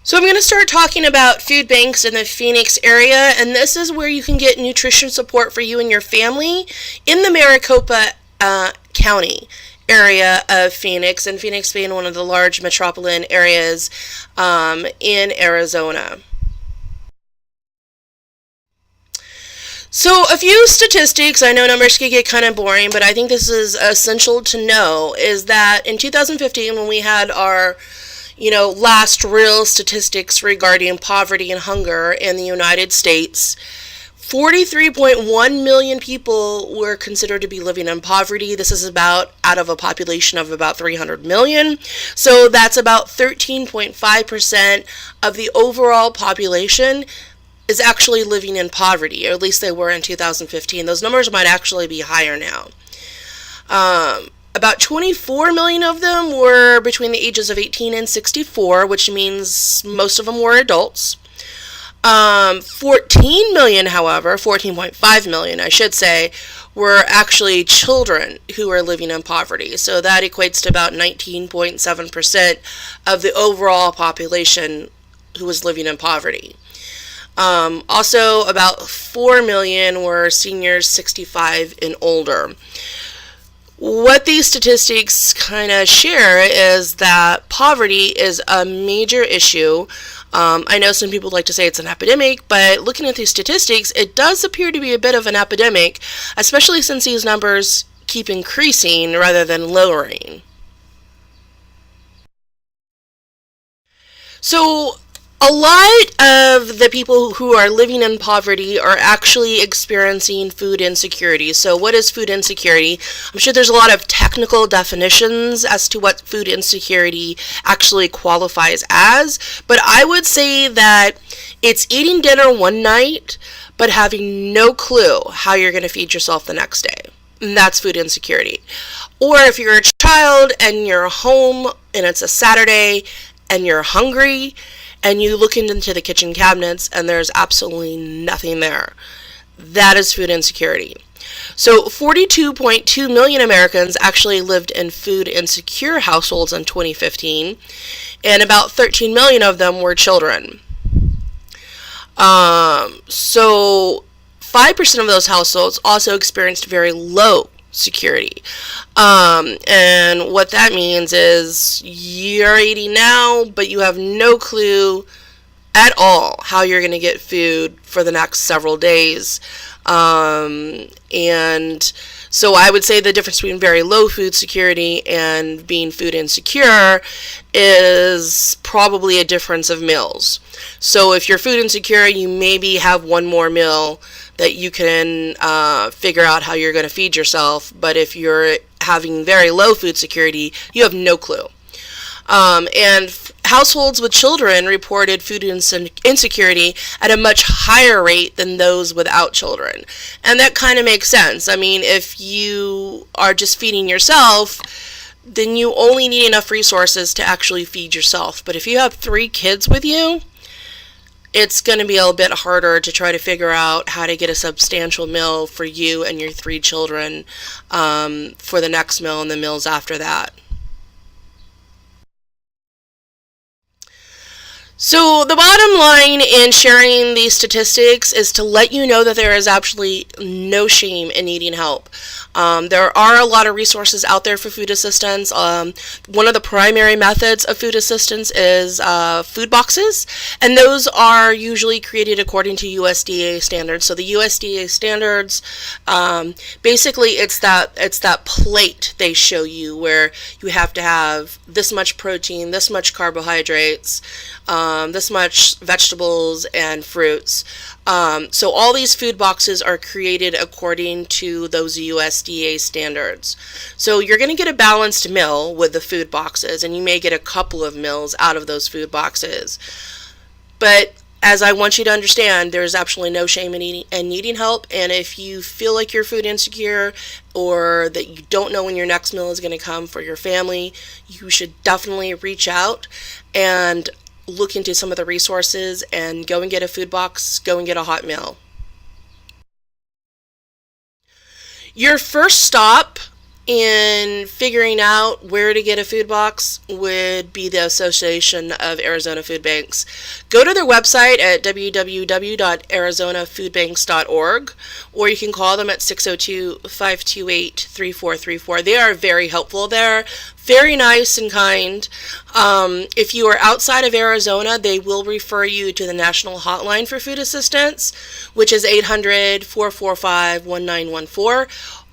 So I'm going to start talking about food banks in the Phoenix area, and this is where you can get nutrition support for you and your family in the Maricopa County area of Phoenix, and Phoenix being one of the large metropolitan areas in Arizona. So a few statistics, I know numbers can get kind of boring, but I think this is essential to know, is that in 2015 when we had our last real statistics regarding poverty and hunger in the United States, 43.1 million people were considered to be living in poverty. This is about out of a population of about 300 million. So that's about 13.5% of the overall population is actually living in poverty, or at least they were in 2015. Those numbers might actually be higher now. About 24 million of them were between the ages of 18 and 64, which means most of them were adults. 14 million, however, 14.5 million, I should say, were actually children who were living in poverty. So that equates to about 19.7% of the overall population who was living in poverty. Also, about 4 million were seniors 65 and older. What these statistics kind of share is that poverty is a major issue. I know some people like to say it's an epidemic, but looking at these statistics, it does appear to be a bit of an epidemic, especially since these numbers keep increasing rather than lowering. So, a lot of the people who are living in poverty are actually experiencing food insecurity. So what is food insecurity? I'm sure there's a lot of technical definitions as to what food insecurity actually qualifies as, but I would say that it's eating dinner one night but having no clue how you're going to feed yourself the next day. And that's food insecurity. Or if you're a child and you're home and it's a Saturday and you're hungry, and you look into the kitchen cabinets and there's absolutely nothing there. That is food insecurity. So 42.2 million Americans actually lived in food insecure households in 2015, and about 13 million of them were children. So 5% of those households also experienced very low security. And what that means is you're eating now, but you have no clue at all how you're going to get food for the next several days. And so I would say the difference between very low food security and being food insecure is probably a difference of meals. So if you're food insecure, you maybe have one more meal that you can figure out how you're going to feed yourself. But if you're having very low food security, you have no clue. And households with children reported food insecurity at a much higher rate than those without children. And that kind of makes sense. I mean, if you are just feeding yourself, then you only need enough resources to actually feed yourself. But if you have 3 kids with you, it's going to be a bit harder to try to figure out how to get a substantial meal for you and your 3 children for the next meal and the meals after that. So the bottom line in sharing these statistics is to let you know that there is absolutely no shame in needing help. There are a lot of resources out there for food assistance. One of the primary methods of food assistance is food boxes, and those are usually created according to USDA standards. So the USDA standards, basically it's that plate they show you where you have to have this much protein, this much carbohydrates, this much vegetables and fruits. So all these food boxes are created according to those USDA standards. So you're going to get a balanced meal with the food boxes, and you may get a couple of meals out of those food boxes. But as I want you to understand, there's absolutely no shame in needing help, and if you feel like you're food insecure or that you don't know when your next meal is going to come for your family, you should definitely reach out and look into some of the resources and go and get a food box, go and get a hot meal. Your first stop in figuring out where to get a food box would be the Association of Arizona Food Banks. Go to their website at www.arizonafoodbanks.org, or you can call them at 602-528-3434. They are very helpful there, very nice and kind. If you are outside of Arizona, they will refer you to the National Hotline for Food Assistance, which is 800-445-1914.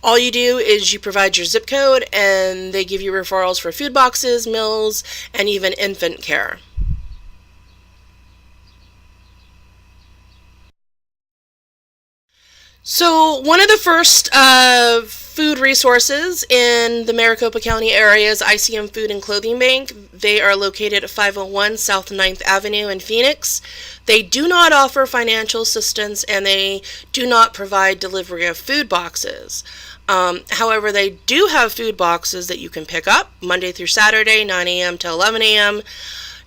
All you do is you provide your zip code, and they give you referrals for food boxes, meals, and even infant care. So one of the first food resources in the Maricopa County area is ICM Food and Clothing Bank. They are located at 501 South 9th Avenue in Phoenix. They do not offer financial assistance, and they do not provide delivery of food boxes. However, they do have food boxes that you can pick up Monday through Saturday, 9 a.m. to 11 a.m.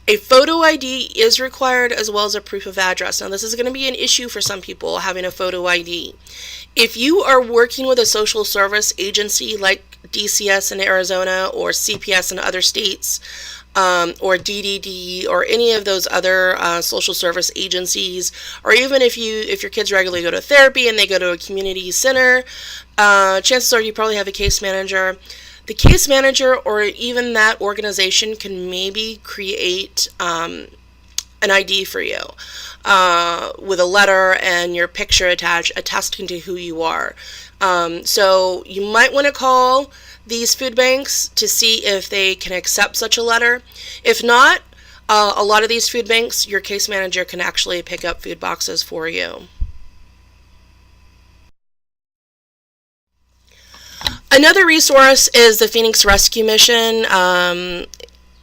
A photo ID is required, as well as a proof of address. Now, this is going to be an issue for some people, having a photo ID. If you are working with a social service agency like DCS in Arizona or CPS in other states, or DDD or any of those other social service agencies, or even if your kids regularly go to therapy and they go to a community center, chances are you probably have a case manager. The case manager or even that organization can maybe create an ID for you with a letter and your picture attached, attesting to who you are. So you might want to call these food banks to see if they can accept such a letter. If not, a lot of these food banks, your case manager can actually pick up food boxes for you. Another resource is the Phoenix Rescue Mission.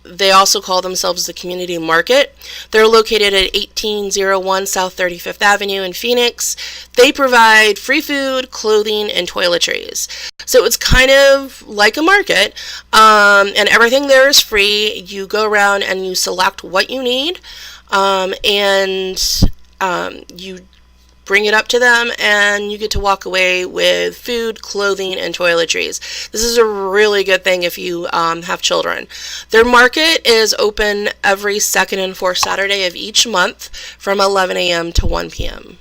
They also call themselves the Community Market. They're located at 1801 South 35th Avenue in Phoenix. They provide free food, clothing, and toiletries. So it's kind of like a market, and everything there is free. You go around and you select what you need, and you bring it up to them, and you get to walk away with food, clothing, and toiletries. This is a really good thing if you have children. Their market is open every second and fourth Saturday of each month from 11 a.m. to 1 p.m.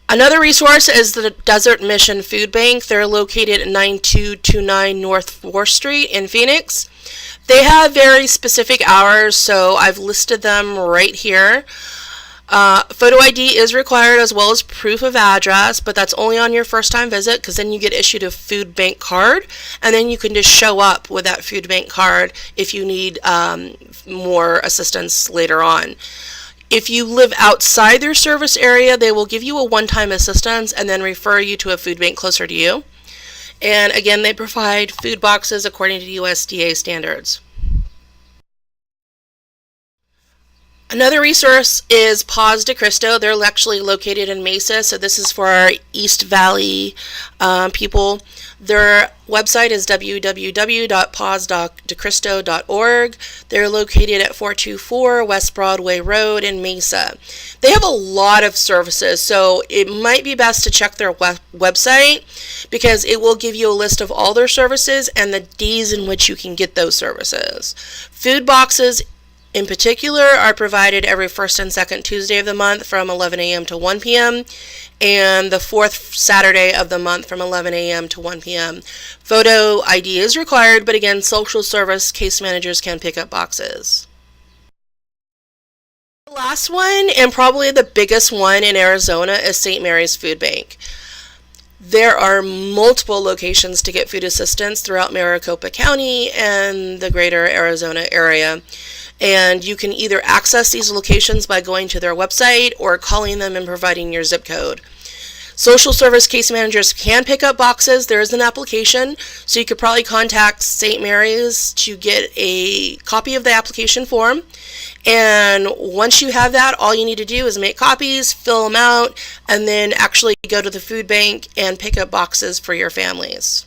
Another resource is the Desert Mission Food Bank. They're located at 9229 North 4th Street in Phoenix. They have very specific hours, so I've listed them right here. Photo ID is required, as well as proof of address, but that's only on your first time visit, because then you get issued a food bank card, and then you can just show up with that food bank card if you need more assistance later on. If you live outside their service area, they will give you a one-time assistance and then refer you to a food bank closer to you. And again, they provide food boxes according to USDA standards. Another resource is Paz de Cristo. They're actually located in Mesa, so this is for our East Valley people. Their website is www.pazdecristo.org. They're located at 424 West Broadway Road in Mesa. They have a lot of services, so it might be best to check their website, because it will give you a list of all their services and the days in which you can get those services. Food boxes in particular are provided every first and second Tuesday of the month from 11 a.m. to 1 p.m. and the fourth Saturday of the month from 11 a.m. to 1 p.m. Photo ID is required, but again, social service case managers can pick up boxes. The last one, and probably the biggest one in Arizona, is St. Mary's Food Bank. There are multiple locations to get food assistance throughout Maricopa County and the greater Arizona area. And you can either access these locations by going to their website or calling them and providing your zip code. Social service case managers can pick up boxes. There is an application, so you could probably contact St. Mary's to get a copy of the application form. And once you have that, all you need to do is make copies, fill them out, and then actually go to the food bank and pick up boxes for your families.